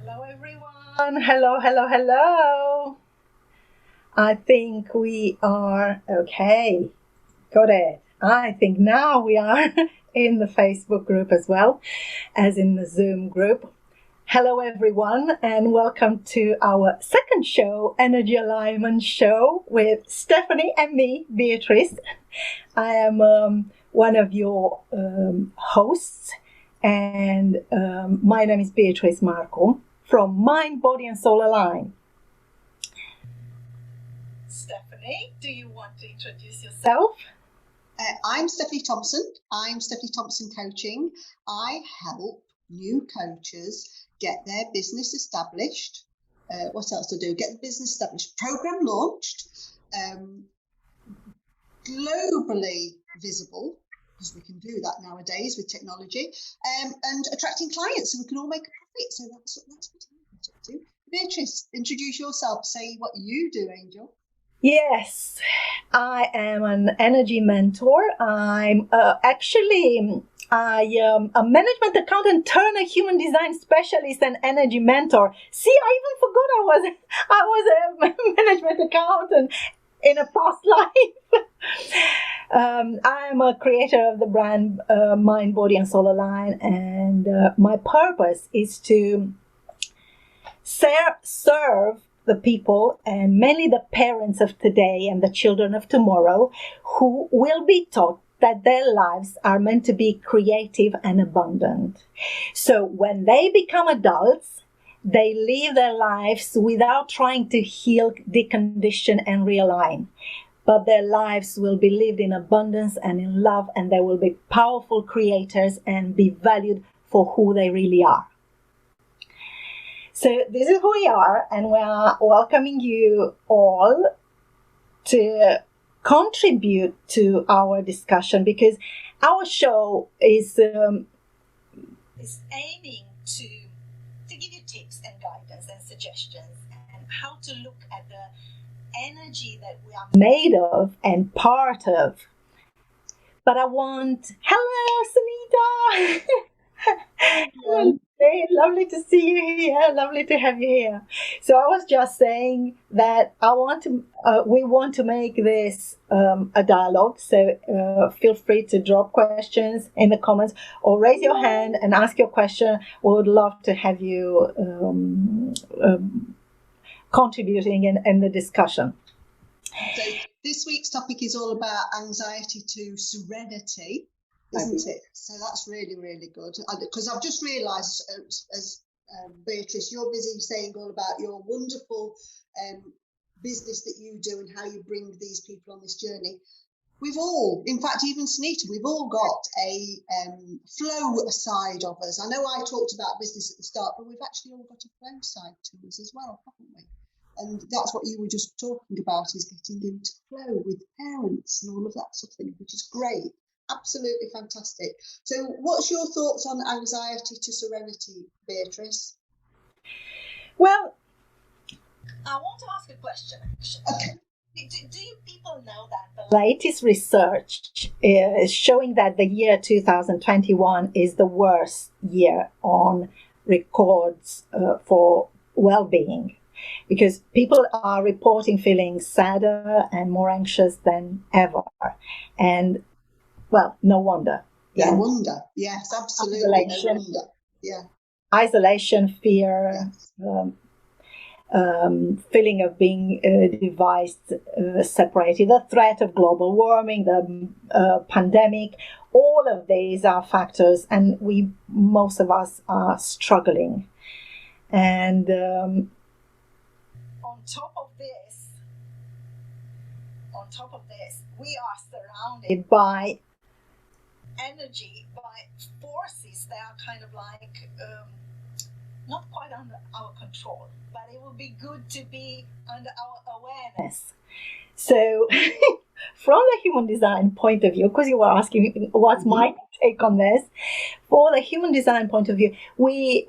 Hello, everyone. Hello, hello, hello. I think we are okay. Got it. I think now we are in the Facebook group as well as in the Zoom group. Hello, everyone, and welcome to our second show, Energy Alignment Show, with Stephanie and me, Beatrice. I am one of your hosts, and my name is Beatrice Marco from Mind, Body and Soul Align. Stephanie, do you want to introduce yourself? I'm Stephanie Thompson. I'm Stephanie Thompson Coaching. I help new coaches get their business established. What else to do? Get the business established, program launched, globally visible, because we can do that nowadays with technology, and attracting clients so we can all make a profit. So that's what I'm up to. Beatrice, introduce yourself. Say what you do, Angel. Yes, I am an energy mentor. I'm actually a management accountant turned a human design specialist and energy mentor. See, I even forgot I was a management accountant in a past life. I am a creator of the brand Mind, Body and Soul Align, and my purpose is to serve the people, and mainly the parents of today and the children of tomorrow, who will be taught that their lives are meant to be creative and abundant. So when they become adults, they live their lives without trying to heal, decondition, and realign. But their lives will be lived in abundance and in love, and they will be powerful creators and be valued for who they really are. So this is who we are, and we are welcoming you all to contribute to our discussion, because our show is aiming to give you tips and guidance and suggestions and how to look at the energy that we are made of and part of. But hello, Sunita. Hey, lovely to see you here. Lovely to have you here. So I was just saying that we want to make this a dialogue. So feel free to drop questions in the comments or raise your hand and ask your question. We would love to have you contributing in the discussion. So this week's topic is all about anxiety to serenity, isn't it? So that's really, really good. Because I've just realised, as Beatrice, you're busy saying all about your wonderful business that you do and how you bring these people on this journey. We've all, in fact, even Sunita, we've all got a flow side of us. I know I talked about business at the start, but we've actually all got a flow side to us as well, haven't we? And that's what you were just talking about, is getting into flow with parents and all of that sort of thing, which is great. Absolutely fantastic. So what's your thoughts on anxiety to serenity, Beatrice? Well, I want to ask a question. Okay. Do you people know that the latest research is showing that the year 2021 is the worst year on records for well-being? Because people are reporting feeling sadder and more anxious than ever. And, well, no wonder. No wonder. Yes, absolutely. Isolation. No wonder. Yeah. Isolation, fear, yes. Feeling of being divided, separated, the threat of global warming, the pandemic, all of these are factors, and most of us are struggling. And on top of this, we are surrounded by energy, by forces that are kind of like not quite under our control, but it would be good to be under our awareness. So from the human design point of view, because you were asking what's my take on this, for the human design point of view, we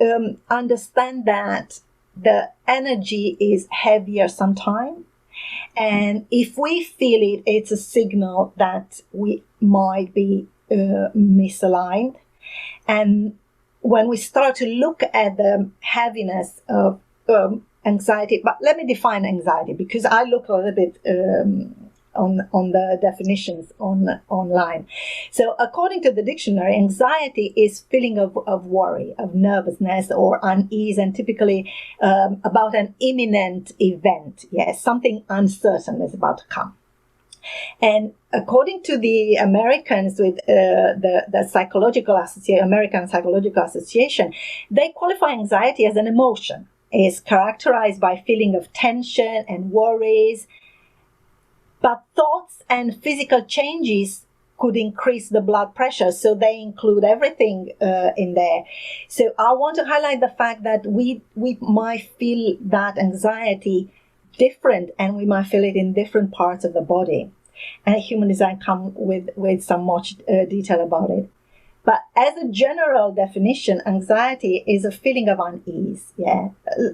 understand that the energy is heavier sometimes, and if we feel it, it's a signal that we might be misaligned. And when we start to look at the heaviness of anxiety, but let me define anxiety, because I look a little bit on the definitions online. So according to the dictionary, anxiety is feeling of worry, of nervousness or unease, and typically about an imminent event. Yes, something uncertain is about to come. And according to the Americans with the American Psychological Association, they qualify anxiety as an emotion. It's characterized by feeling of tension and worries, but thoughts and physical changes could increase the blood pressure. So they include everything in there. So I want to highlight the fact that we might feel that anxiety different, and we might feel it in different parts of the body. And human design come with some much detail about it. But as a general definition, anxiety is a feeling of unease,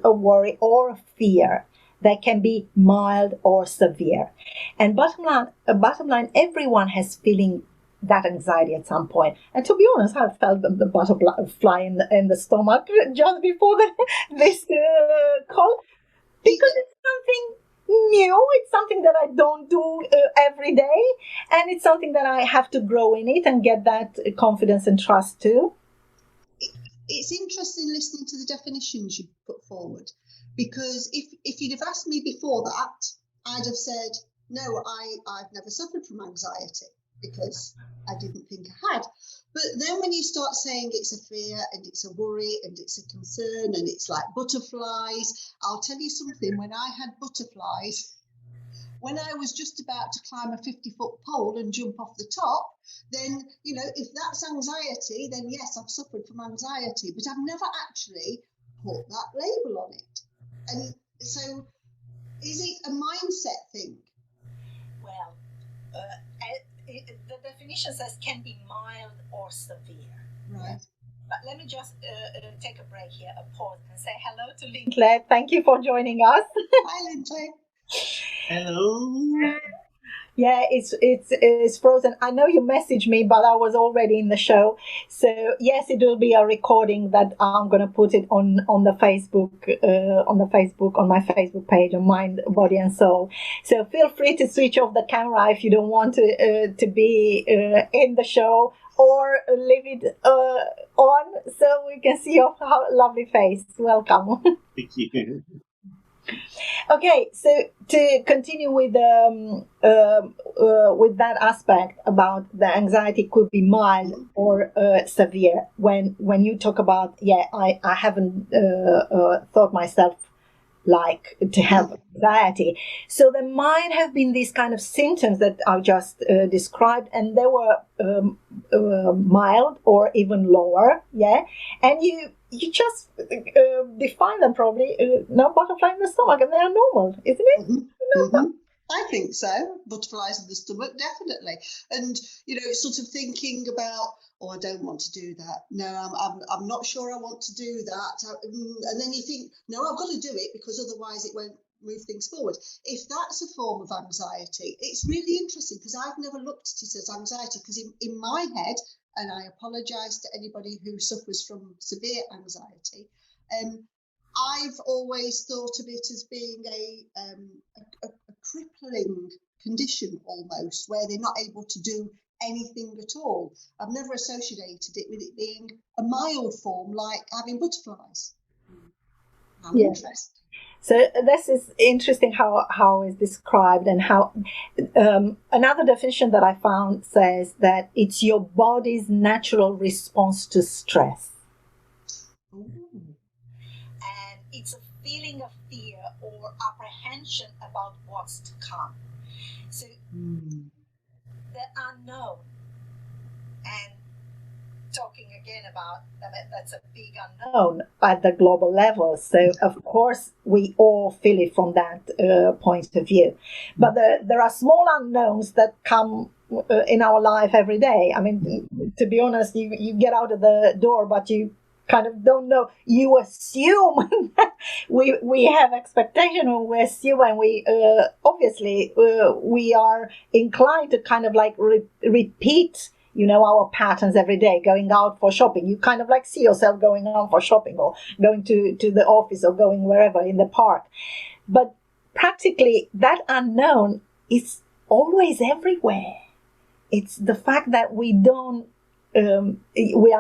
a worry or a fear that can be mild or severe. And bottom line, everyone has feeling that anxiety at some point. And to be honest, I felt the butterfly in the stomach just before this call, because it's something new. It's something that I don't do every day, and it's something that I have to grow in it and get that confidence and trust too. It's interesting listening to the definitions you put forward, because if you'd have asked me before that, I'd have said, no, I've never suffered from anxiety, because I didn't think I had. But then when you start saying it's a fear and it's a worry and it's a concern and it's like butterflies, I'll tell you something, when I had butterflies, when I was just about to climb a 50-foot pole and jump off the top, then, if that's anxiety, then yes, I've suffered from anxiety, but I've never actually put that label on it. And so is it a mindset thing? Well, the definition says can be mild or severe. Right. But let me just take a break here, a pause, and say hello to Linkley. Thank you for joining us. Hi, Linkley. Hello. Yeah, it's frozen. I know you messaged me, but I was already in the show. So yes, it will be a recording that I'm going to put it on the Facebook, on my Facebook page on Mind, Body and Soul. So feel free to switch off the camera if you don't want to be in the show, or leave it on so we can see your lovely face. Welcome. Thank you. Okay, so to continue with that aspect about the anxiety could be mild or severe. When you talk about, I haven't thought myself like to have anxiety. So there might have been these kind of symptoms that I just described, and they were mild or even lower, and you just define them probably, no butterfly in the stomach, and they are normal, isn't it? Mm-hmm. I think so. Butterflies in the stomach, definitely. And, sort of thinking about, I don't want to do that. No, I'm not sure I want to do that. And then you think, no, I've got to do it because otherwise it won't move things forward. If that's a form of anxiety, it's really interesting, because I've never looked at it as anxiety, because in my head, and I apologise to anybody who suffers from severe anxiety, I've always thought of it as being a crippling condition almost, where they're not able to do anything at all. I've never associated it with it being a mild form, like having butterflies. I'm interested. So this is interesting how it's described, and how another definition that I found says that it's your body's natural response to stress. Ooh. And it's a feeling of fear or apprehension about what's to come. So the unknown, and talking again about that's a big unknown at the global level. So of course we all feel it from that point of view. But there are small unknowns that come in our life every day. I mean, to be honest, you get out of the door, but you kind of don't know. You assume we have expectation, or we assume, and we obviously we are inclined to kind of like repeat our patterns every day, going out for shopping. You kind of like see yourself going out for shopping or going to the office or going wherever in the park. But practically that unknown is always everywhere. It's the fact that we are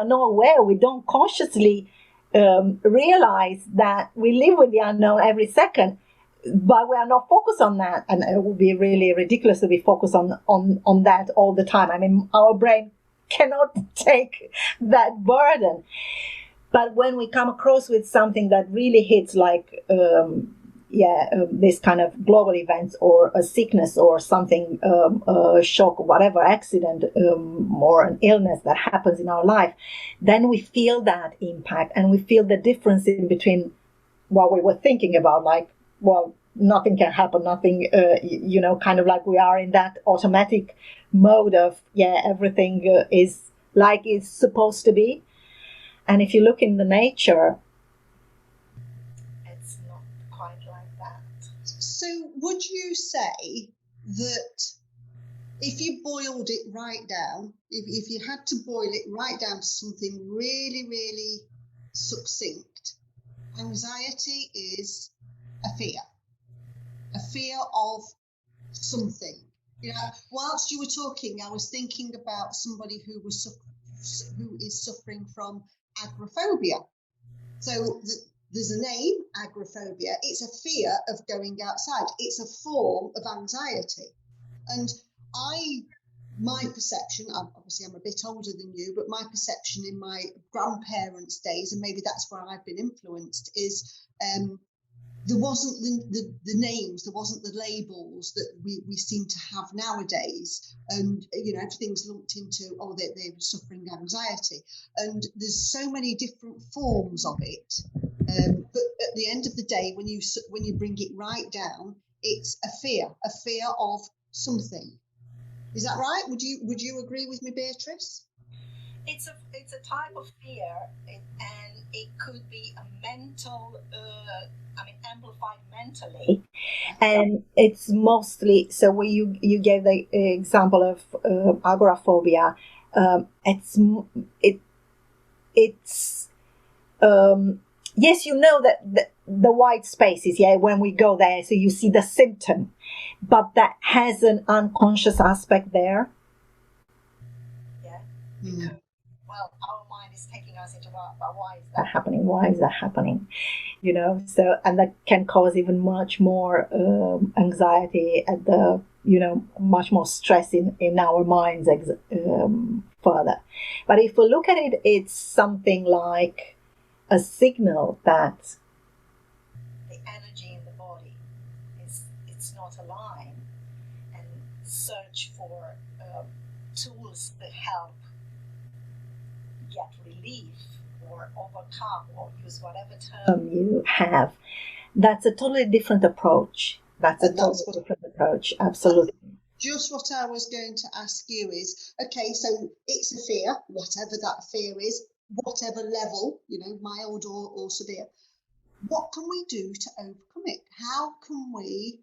not aware, we don't consciously realize that we live with the unknown every second, but we are not focused on that. And it would be really ridiculous to be focused on that all the time. I mean, our brain cannot take that burden. But when we come across with something that really hits like this kind of global events or a sickness or something, a shock, whatever, accident, or an illness that happens in our life, then we feel that impact and we feel the difference in between what we were thinking about, like, well, nothing can happen, nothing, kind of like we are in that automatic mode of, everything is like it's supposed to be. And if you look in the nature, it's not quite like that. So would you say that if you boiled it right down, if you had to boil it right down to something really, really succinct, anxiety is a fear of something? Whilst you were talking, I was thinking about somebody who is suffering from agoraphobia. So there's a name, agoraphobia. It's a fear of going outside. It's a form of anxiety. And my perception, obviously I'm a bit older than you, but my perception in my grandparents' days, and maybe that's where I've been influenced, is there wasn't the names, there wasn't the labels that we seem to have nowadays. And, everything's lumped into, they're suffering anxiety. And there's so many different forms of it. But at the end of the day, when you bring it right down, it's a fear of something. Is that right? Would you agree with me, Beatrice? It's a type of fear, and it could be a mental, amplified mentally, and it's mostly so. When you gave the example of agoraphobia, it's yes, that the white spaces, when we go there, so you see the symptom, but that has an unconscious aspect there. Mm. Well, our mind is taking us into why is that happening? Why is that happening? So, and that can cause even much more anxiety at the, much more stress in our minds further. But if we look at it, it's something like a signal that the energy in the body it's not aligned, and search for tools that help get relief or overcome, or use whatever term you have. That's a totally different approach. Absolutely. Just what I was going to ask you is, okay, so it's a fear, whatever that fear is, whatever level, mild or severe. What can we do to overcome it? How can we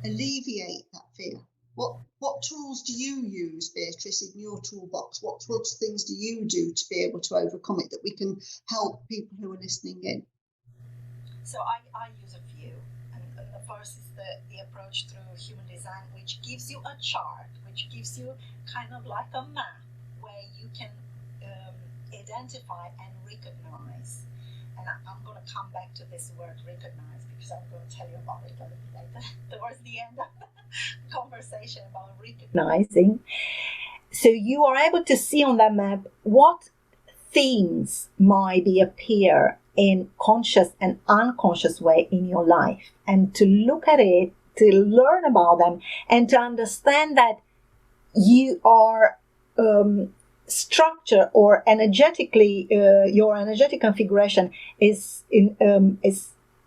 alleviate that fear? What tools do you use, Beatrice, in your toolbox? What things do you do to be able to overcome it, that we can help people who are listening in? So I use a few. And the first is the approach through human design, which gives you a chart, which gives you kind of like a map where you can identify and recognize. And I'm going to come back to this word recognize, because I'm going to tell you about it a little bit later, towards the end of the conversation about recognizing. So you are able to see on that map what themes might appear in conscious and unconscious way in your life, and to look at it, to learn about them, and to understand that you are structure or energetically, your energetic configuration is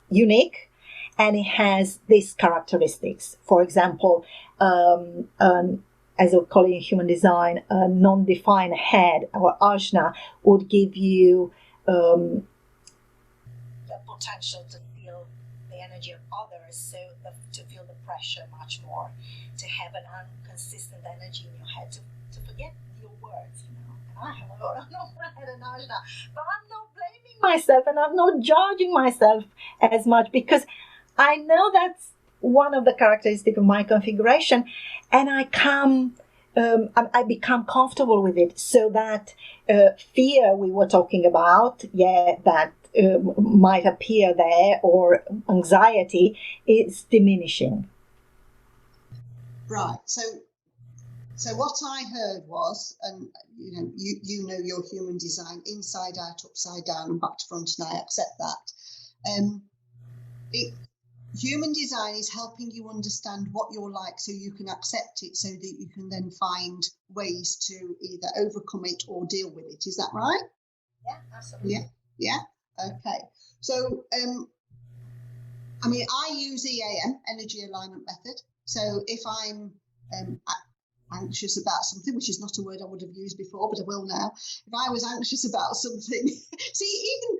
unique, and it has these characteristics. For example, as we call it in human design, a non-defined head or ajna would give you the potential to feel the energy of others, so to feel the pressure much more, to have an inconsistent energy in your head, to forget your words, you know. And I have a lot of knowledge now, but I'm not blaming myself and I'm not judging myself as much because I know that's one of the characteristics of my configuration, and I become comfortable with it, so that fear we were talking about, that might appear there, or anxiety, is diminishing. Right. So what I heard was, and you know your human design inside out, upside down, and back to front, and I accept that. Human design is helping you understand what you're like, so you can accept it, so that you can then find ways to either overcome it or deal with it. Is that right? Yeah, absolutely. Yeah. Okay. So, I mean, I use EAM, Energy Alignment Method. So if I'm anxious about something, which is not a word I would have used before, but I will now. If I was anxious about something, see, even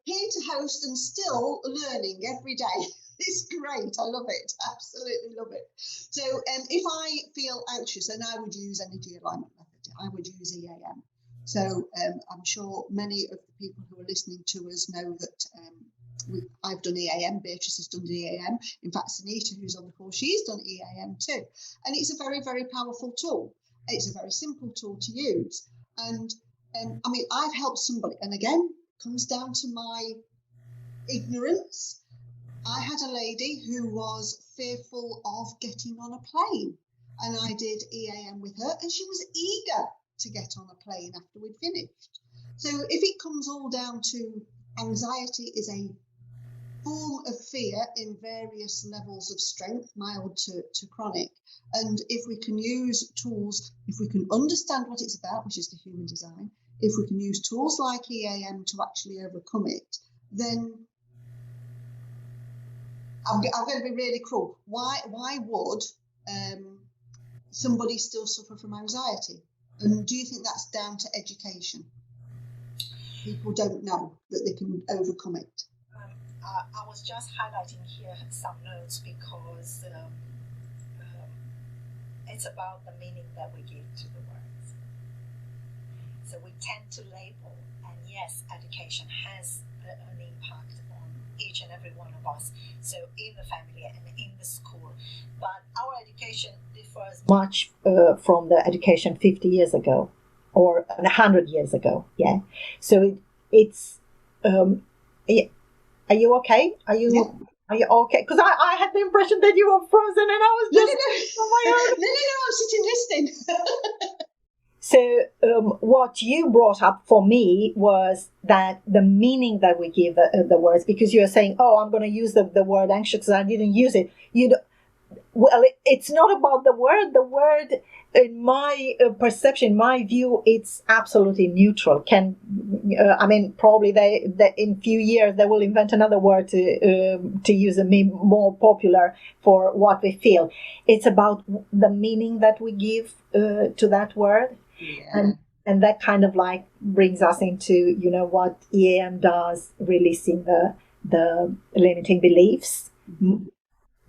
here to host and still learning every day. It's great. I love it. Absolutely love it. So if I feel anxious, then I would use Energy Alignment Method. I would use EAM. So I'm sure many of the people who are listening to us know that I've done EAM. Beatrice has done EAM. In fact, Sunita, who's on the call, she's done EAM too. And it's a very, very powerful tool. It's a very simple tool to use. And I mean, I've helped somebody, and again, comes down to my ignorance. I had a lady who was fearful of getting on a plane, and I did EAM with her, and she was eager to get on a plane after we'd finished. So if it comes all down to anxiety is a form of fear in various levels of strength, mild to chronic, and if we can use tools, if we can understand what it's about, which is the human design, if we can use tools like EAM to actually overcome it, then I'm going to be really cruel. Why would somebody still suffer from anxiety? And do you think that's down to education? People don't know that they can overcome it. I was just highlighting here some notes because it's about the meaning that we give to the words. So we tend to label, and yes, education has an impact on each and every one of us, so in the family and in the school, but our education differs much from the education 50 years ago or 100 years ago. So it's are you okay? Are you okay? Because I had the impression that you were frozen, and I was just on my own. No, I'm sitting listening. So what you brought up for me was that the meaning that we give the words, because you're saying, oh, I'm going to use the word anxious because I didn't use it. It's not about the word. The word, in my perception, my view, it's absolutely neutral. Probably they in few years they will invent another word to use a more popular for what we feel. It's about the meaning that we give to that word. Yeah. And that kind of like brings us into what EAM does, releasing the limiting beliefs,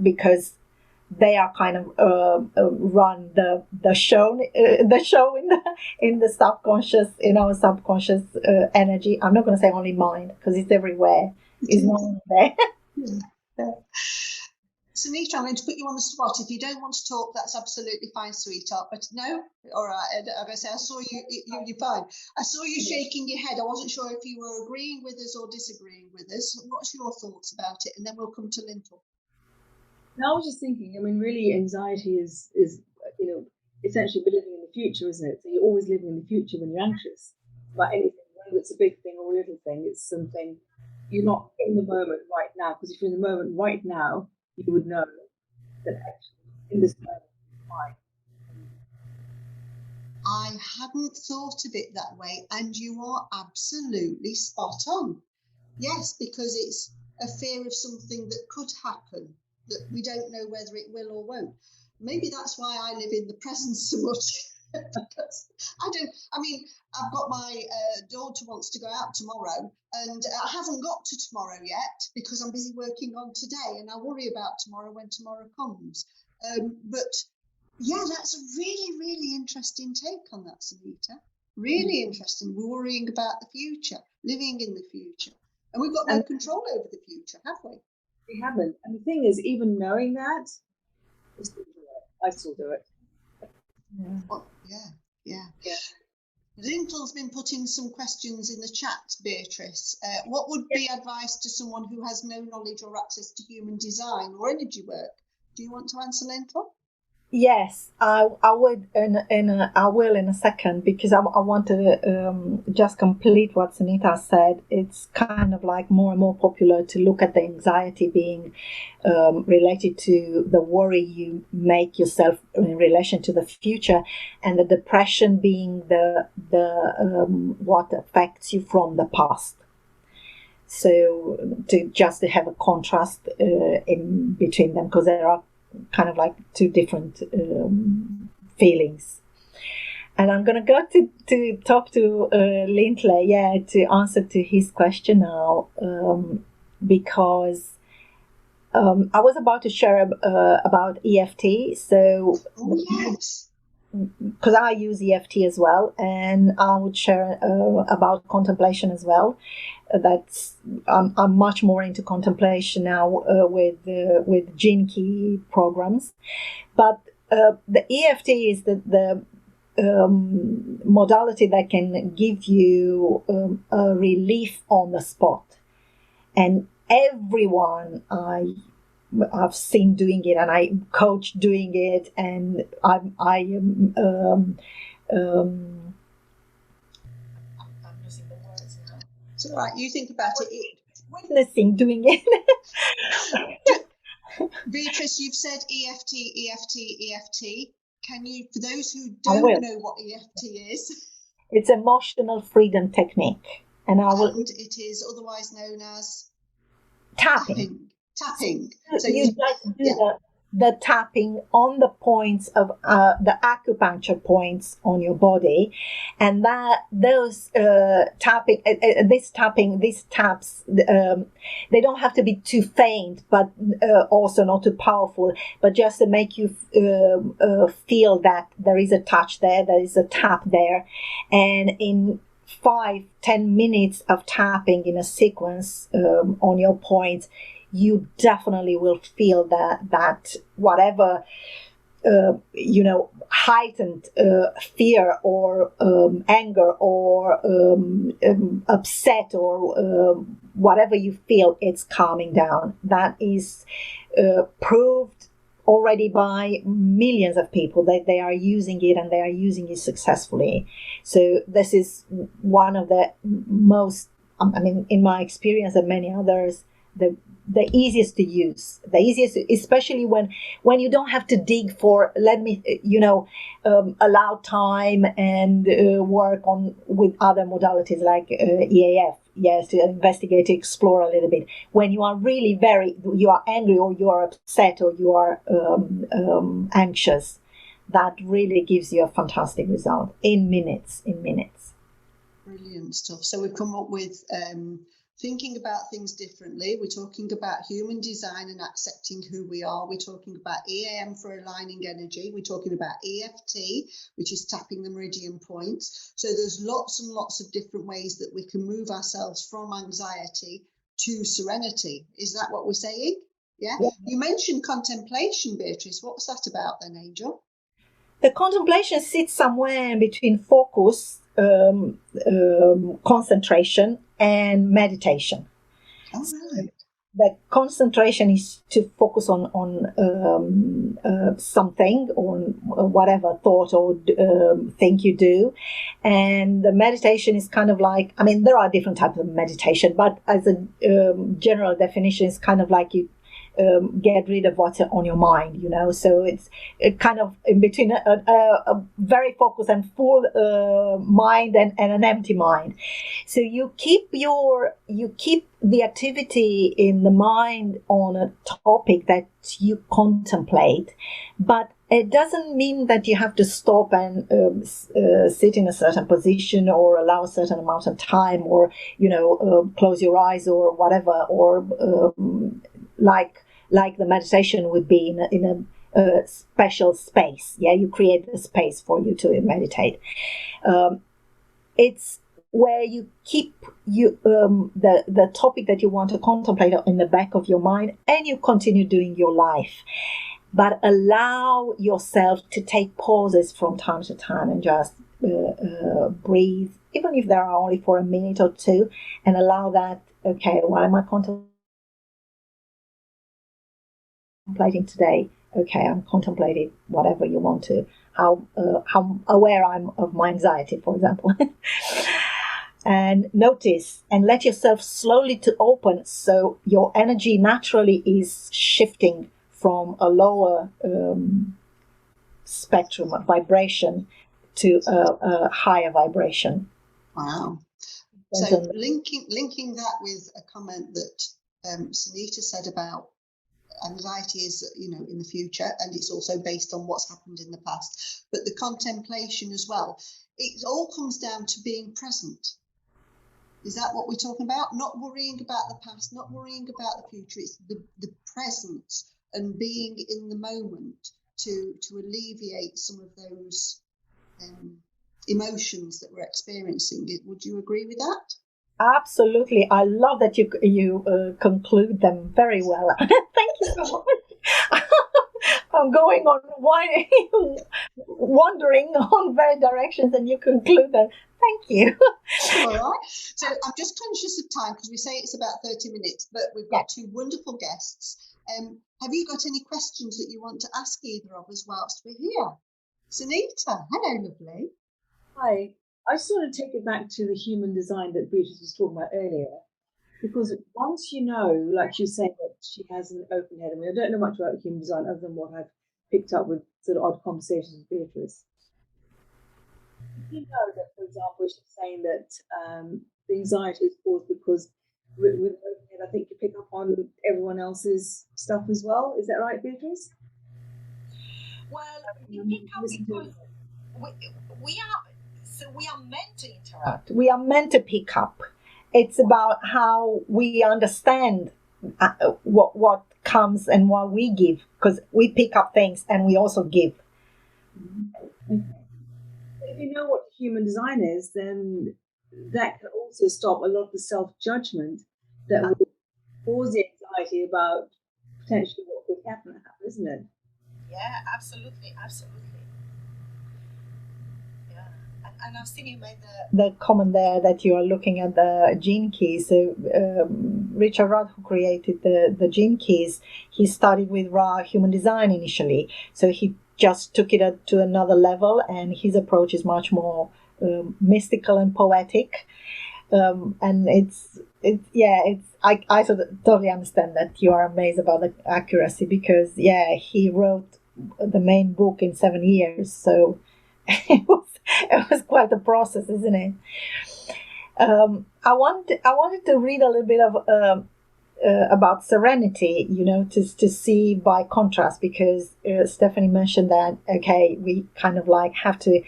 because they are kind of run the show in the subconscious, in our subconscious energy. I'm not going to say only mind, because it's everywhere. It's not there. Sunita, I'm going to put you on the spot. If you don't want to talk, that's absolutely fine, sweetheart. But no, all right. Like I say, I saw you're fine. I saw you shaking your head. I wasn't sure if you were agreeing with us or disagreeing with us. What's your thoughts about it? And then we'll come to Lintel. No, I was just thinking, I mean, really, anxiety is essentially we're living in the future, isn't it? So you're always living in the future when you're anxious about anything, whether it's a big thing or a little thing. It's something you're not in the moment right now, because if you're in the moment right now, you would know that actually in this moment it's fine. I hadn't thought of it that way, and you are absolutely spot on. Yes, because it's a fear of something that could happen, that we don't know whether it will or won't. Maybe that's why I live in the present so much. Because I've got my daughter wants to go out tomorrow, and I haven't got to tomorrow yet because I'm busy working on today, and I worry about tomorrow when tomorrow comes. But Yeah, that's a really, really interesting take on that, Sunita. Really interesting. We're worrying about the future, living in the future. And we've got no control over the future, have we? We haven't. And the thing is, even knowing that, I still do it. I still do it. Yeah. Oh, yeah. Lintle's been putting some questions in the chat, Beatrice. What would be advice to someone who has no knowledge or access to human design or energy work? Do you want to answer, Lintle? Yes, I would, I will in a second, because I want to just complete what Sunita said. It's kind of like more and more popular to look at the anxiety being related to the worry you make yourself in relation to the future, and the depression being the what affects you from the past. So to have a contrast in between them, because there are kind of like two different feelings. And I'm going to go to talk to Lindley, to answer to his question now, because I was about to share about EFT. So, yes, because I use EFT as well, and I would share about contemplation as well. I'm much more into contemplation now with Gene Key programs, but the EFT is the modality that can give you a relief on the spot, and everyone I've seen doing it, and I coach doing it, and I'm losing the words now. It's all right. You think about it. Witnessing doing it. Beatrice, you've said EFT. Can you, for those who don't know what EFT is? It's emotional freedom technique, and it is otherwise known as tapping. So you just do the tapping on the points of the acupuncture points on your body, and those these taps, they don't have to be too faint, but also not too powerful, but just to make you feel that there is a touch there is a tap there, and in 5-10 minutes of tapping in a sequence on your points, you definitely will feel that whatever heightened fear or anger or upset or whatever you feel, it's calming down. That is proved already by millions of people that they are using it, and they are using it successfully. So this is one of the most, in my experience and many others, the easiest to use, especially when you don't have to dig for, allow time and work on with other modalities like EAF, to investigate, to explore a little bit. When you are really you are angry, or you are upset, or you are anxious, that really gives you a fantastic result in minutes. Brilliant stuff. So we've come up with thinking about things differently. We're talking about human design and accepting who we are. We're talking about EAM for aligning energy. We're talking about EFT, which is tapping the meridian points. So there's lots and lots of different ways that we can move ourselves from anxiety to serenity. Is that what we're saying? Yeah. You mentioned contemplation, Beatrice. What's that about then, Angel? The contemplation sits somewhere between focus, concentration, and meditation. Oh, right. The concentration is to focus on something, on whatever thought or thing you do, and the meditation is kind of like, there are different types of meditation, but as a general definition, it's kind of like you get rid of what's on your mind, so it's kind of in between a very focused and full mind and an empty mind. So you keep the activity in the mind on a topic that you contemplate, but it doesn't mean that you have to stop and sit in a certain position, or allow a certain amount of time, or close your eyes or whatever, or like the meditation would be in special space. Yeah, you create the space for you to meditate. It's where you keep the topic that you want to contemplate in the back of your mind, and you continue doing your life. But allow yourself to take pauses from time to time and just breathe, even if there are only for a minute or two, and allow that. Okay, what am I contemplating today? Okay, I'm contemplating whatever you want to. How aware I'm of my anxiety, for example. And notice and let yourself slowly to open, so your energy naturally is shifting from a lower spectrum of vibration to a higher vibration. Wow. So linking that with a comment that Sunita said about anxiety is, in the future, and it's also based on what's happened in the past, but the contemplation as well. It all comes down to being present. Is that what we're talking about? Not worrying about the past, not worrying about the future. It's the present and being in the moment to alleviate some of those emotions that we're experiencing. Would you agree with that? Absolutely. I love that you conclude them very well. Thank you so much. I'm going on wandering on very directions, and you conclude them. Thank you. All right. So I'm just conscious of time because we say it's about 30 minutes, but we've got two wonderful guests. Have you got any questions that you want to ask either of us whilst we're here? Sunita, hello, lovely. Hi. I just want to take it back to the human design that Beatrice was talking about earlier, because once you know, like she was saying, that she has an open head. I mean, I don't know much about human design other than what I've picked up with sort of odd conversations with Beatrice. You know that, for example, she's saying that the anxiety is caused because with an open head, I think you pick up on everyone else's stuff as well. Is that right, Beatrice? Well, you pick up because we are meant to interact. We are meant to pick up. It's about how we understand what comes and what we give, because we pick up things and we also give. Okay. If you know what human design is, then that can also stop a lot of the self-judgment that will cause the anxiety about potentially what could happen, isn't it? Yeah, absolutely. And I've seen you made the comment there that you are looking at the gene keys. So Richard Rudd, who created the gene keys, he studied with Ra human design initially. So he just took it to another level, and his approach is much more mystical and poetic. And I sort of totally understand that you are amazed about the accuracy, because he wrote the main book in 7 years. So it was quite a process, isn't it? I wanted to read a little bit of about serenity, to see by contrast, because Stephanie mentioned that, okay, we kind of like have to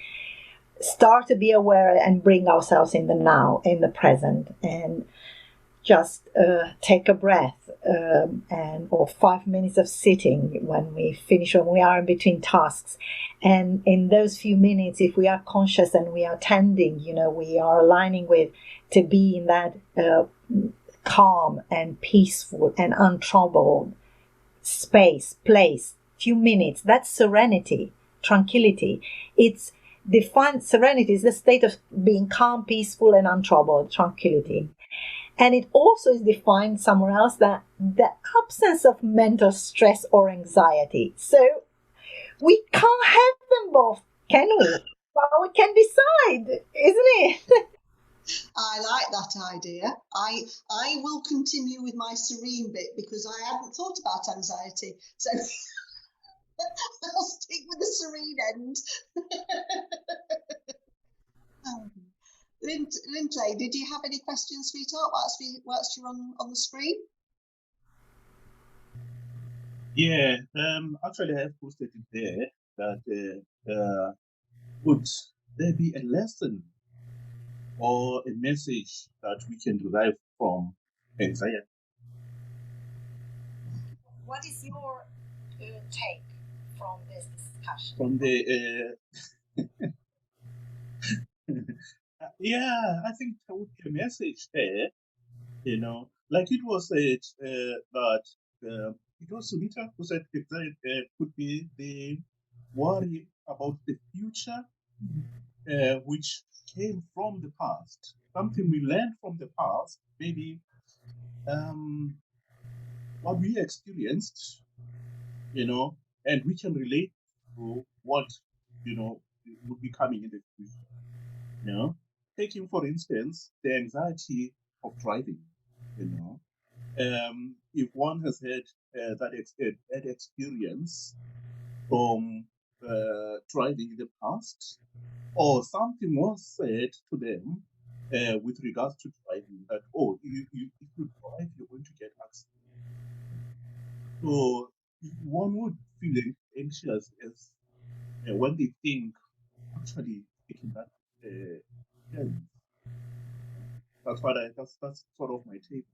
start to be aware and bring ourselves in the now, in the present, and just take a breath or 5 minutes of sitting when we are in between tasks. And in those few minutes, if we are conscious and we are tending, we are aligning with to be in that calm and peaceful and untroubled place, few minutes. That's serenity, tranquility. It's defined, serenity is the state of being calm, peaceful, and untroubled, tranquility. And it also is defined somewhere else that the absence of mental stress or anxiety. So we can't have them both, can we? Well, we can decide, isn't it? I like that idea. I will continue with my serene bit because I hadn't thought about anxiety. So I'll stick with the serene end. Lindsay, did you have any questions, sweetheart, whilst you're on the screen? Yeah, actually I have posted it there that would there be a lesson or a message that we can derive from anxiety? What is your take from this discussion? From the yeah, I think there would be a message there, like it was said that it was Sunita who said that could be the worry about the future, which came from the past, something we learned from the past, maybe what we experienced, and we can relate to what, would be coming in the future. Taking, for instance, the anxiety of driving, if one has had that experience from driving in the past, or something was said to them with regards to driving, that, oh, if you drive, you're going to get accident. So one would feel anxious as when they think actually taking that chance. That's sort of my take.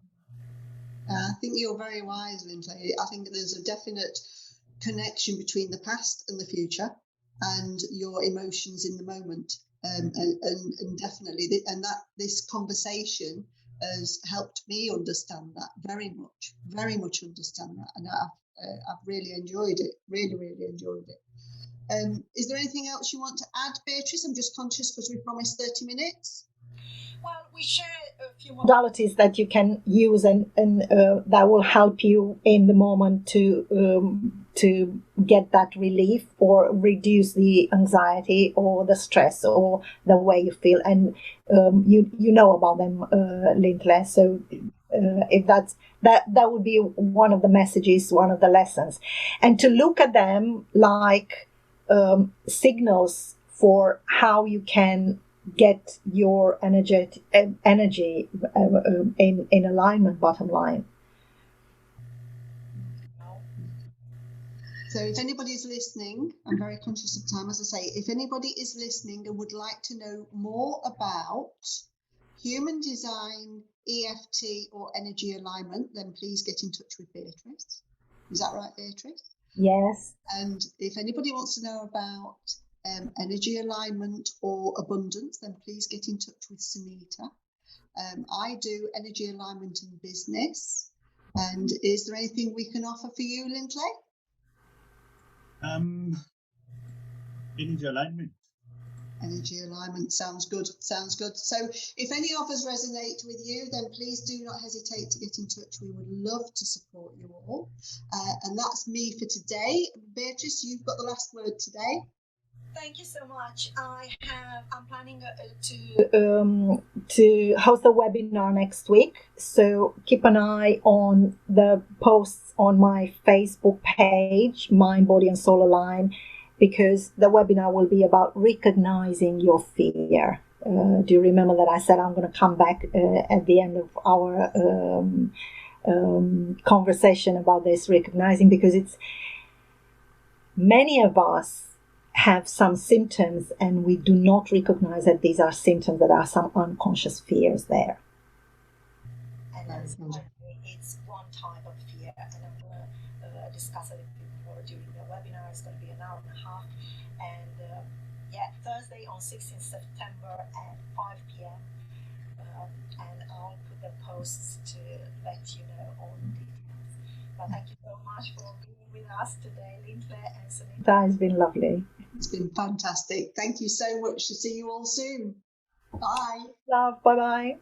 I think you're very wise, Lindsay. I think there's a definite connection between the past and the future, and your emotions in the moment, and definitely, and that this conversation has helped me understand that very much understand that, and I've really enjoyed it, really enjoyed it. Is there anything else you want to add, Beatrice? I'm just conscious because we promised 30 minutes. Well, we share a few modalities that you can use and that will help you in the moment to get that relief or reduce the anxiety or the stress or the way you feel. And you know about them, Lintley. So if that would be one of the messages, one of the lessons, and to look at them like signals for how you can get your energy in alignment, bottom line. So if anybody's listening, I'm very conscious of time, as I say, if anybody is listening and would like to know more about human design, EFT or energy alignment, then please get in touch with Beatrice. Is that right, Beatrice? Yes. And if anybody wants to know about energy alignment or abundance, then please get in touch with Sunita. I do energy alignment and business. And is there anything we can offer for you, Lindsay? Energy alignment. Energy alignment sounds good. So if any of us resonate with you, then please do not hesitate to get in touch. We would love to support you all. And that's me for today. Beatrice, you've got the last word today. Thank you so much. I'm planning to host a webinar next week, so keep an eye on the posts on my Facebook page, Mind, Body and Soul Align, because the webinar will be about recognizing your fear. Do you remember that I said I'm going to come back at the end of our conversation about this recognizing, because it's many of us have some symptoms and we do not recognize that these are symptoms, that are some unconscious fears there. And that's it's one type of fear, and I'm going to discuss it a bit more during the webinar. It's going to be an hour and a half, and Thursday on 16th September at 5 p.m. And I'll put the posts to let you know all the details. But thank you so much for being with us today, Lindsay and Sunita. That has been lovely. It's been fantastic. Thank you so much. To see you all soon. Bye. Love. Bye-bye.